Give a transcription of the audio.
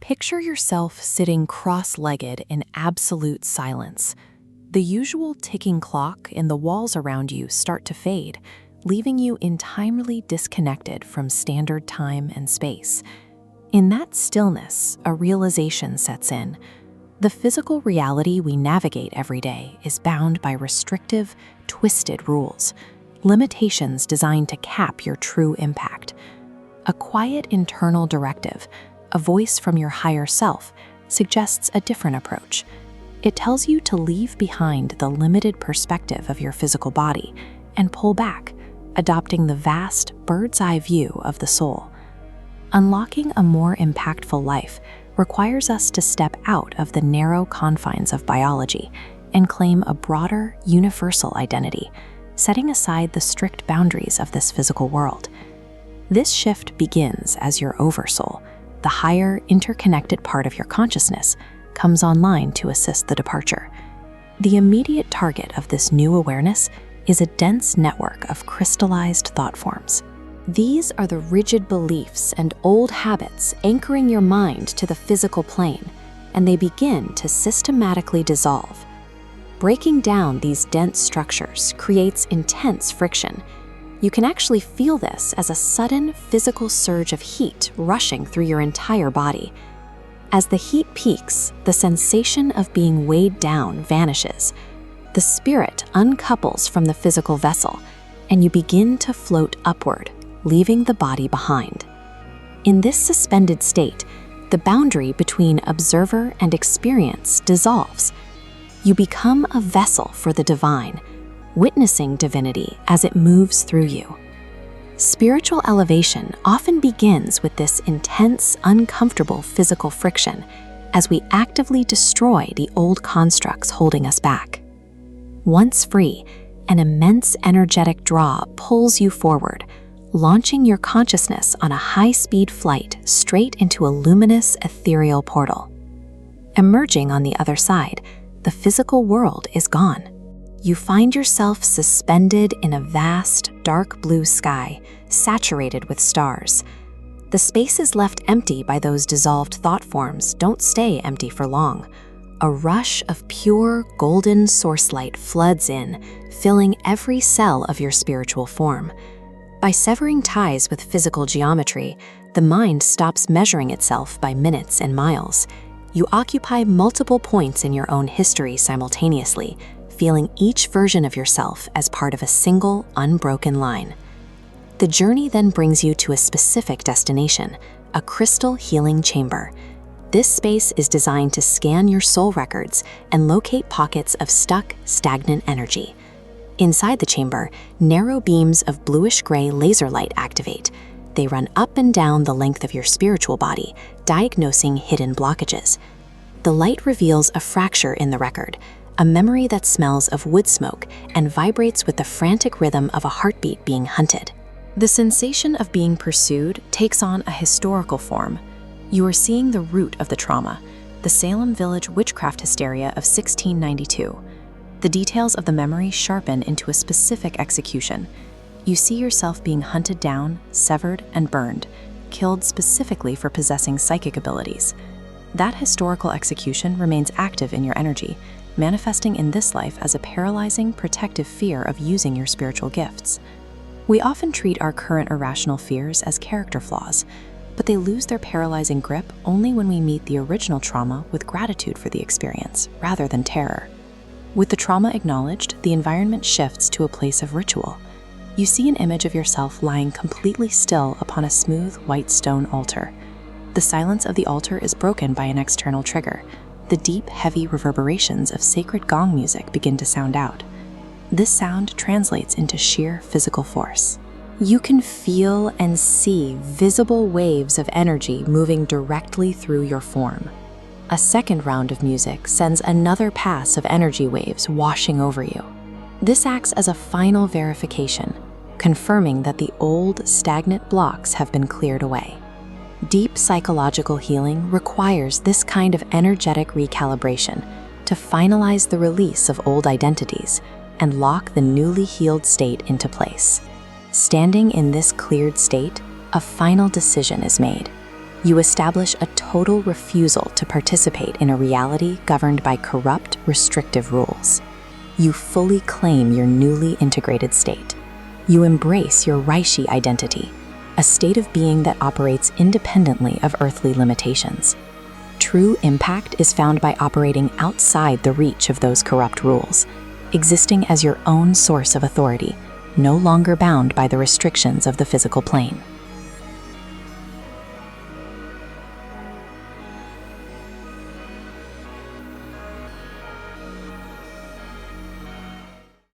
Picture yourself sitting cross-legged in absolute silence. The usual ticking clock and the walls around you start to fade, leaving you entirely disconnected from standard time and space. In that stillness, a realization sets in. The physical reality we navigate every day is bound by restrictive, twisted rules, limitations designed to cap your true impact. A quiet internal directive, a voice from your higher self, suggests a different approach. It tells you to leave behind the limited perspective of your physical body and pull back, adopting the vast bird's-eye view of the soul. Unlocking a more impactful life requires us to step out of the narrow confines of biology and claim a broader, universal identity, setting aside the strict boundaries of this physical world. This shift begins as your oversoul, the higher, interconnected part of your consciousness, comes online to assist the departure. The immediate target of this new awareness is a dense network of crystallized thought forms. These are the rigid beliefs and old habits anchoring your mind to the physical plane, and they begin to systematically dissolve. Breaking down these dense structures creates intense friction. You can actually feel this as a sudden physical surge of heat rushing through your entire body. As the heat peaks, the sensation of being weighed down vanishes. The spirit uncouples from the physical vessel, and you begin to float upward, leaving the body behind. In this suspended state, the boundary between observer and experience dissolves. You become a vessel for the divine, witnessing divinity as it moves through you. Spiritual elevation often begins with this intense, uncomfortable physical friction as we actively destroy the old constructs holding us back. Once free, an immense energetic draw pulls you forward, launching your consciousness on a high-speed flight straight into a luminous, ethereal portal. Emerging on the other side, the physical world is gone. You find yourself suspended in a vast, dark blue sky, saturated with stars. The spaces left empty by those dissolved thought forms don't stay empty for long. A rush of pure, golden source light floods in, filling every cell of your spiritual form. By severing ties with physical geometry, the mind stops measuring itself by minutes and miles. You occupy multiple points in your own history simultaneously, feeling each version of yourself as part of a single, unbroken line. The journey then brings you to a specific destination, a crystal healing chamber. This space is designed to scan your soul records and locate pockets of stuck, stagnant energy. Inside the chamber, narrow beams of bluish-gray laser light activate. They run up and down the length of your spiritual body, diagnosing hidden blockages. The light reveals a fracture in the record, a memory that smells of wood smoke and vibrates with the frantic rhythm of a heartbeat being hunted. The sensation of being pursued takes on a historical form. You are seeing the root of the trauma, the Salem Village witchcraft hysteria of 1692. The details of the memory sharpen into a specific execution. You see yourself being hunted down, severed, and burned, killed specifically for possessing psychic abilities. That historical execution remains active in your energy, manifesting in this life as a paralyzing, protective fear of using your spiritual gifts. We often treat our current irrational fears as character flaws, but they lose their paralyzing grip only when we meet the original trauma with gratitude for the experience, rather than terror. With the trauma acknowledged, the environment shifts to a place of ritual. You see an image of yourself lying completely still upon a smooth, white stone altar. The silence of the altar is broken by an external trigger. The deep, heavy reverberations of sacred gong music begin to sound out. This sound translates into sheer physical force. You can feel and see visible waves of energy moving directly through your form. A second round of music sends another pass of energy waves washing over you. This acts as a final verification, confirming that the old, stagnant blocks have been cleared away. Deep psychological healing requires this kind of energetic recalibration to finalize the release of old identities and lock the newly healed state into place. Standing in this cleared state, a final decision is made. You establish a total refusal to participate in a reality governed by corrupt, restrictive rules. You fully claim your newly integrated state. You embrace your Rishi identity, a state of being that operates independently of earthly limitations. True impact is found by operating outside the reach of those corrupt rules, existing as your own source of authority, no longer bound by the restrictions of the physical plane.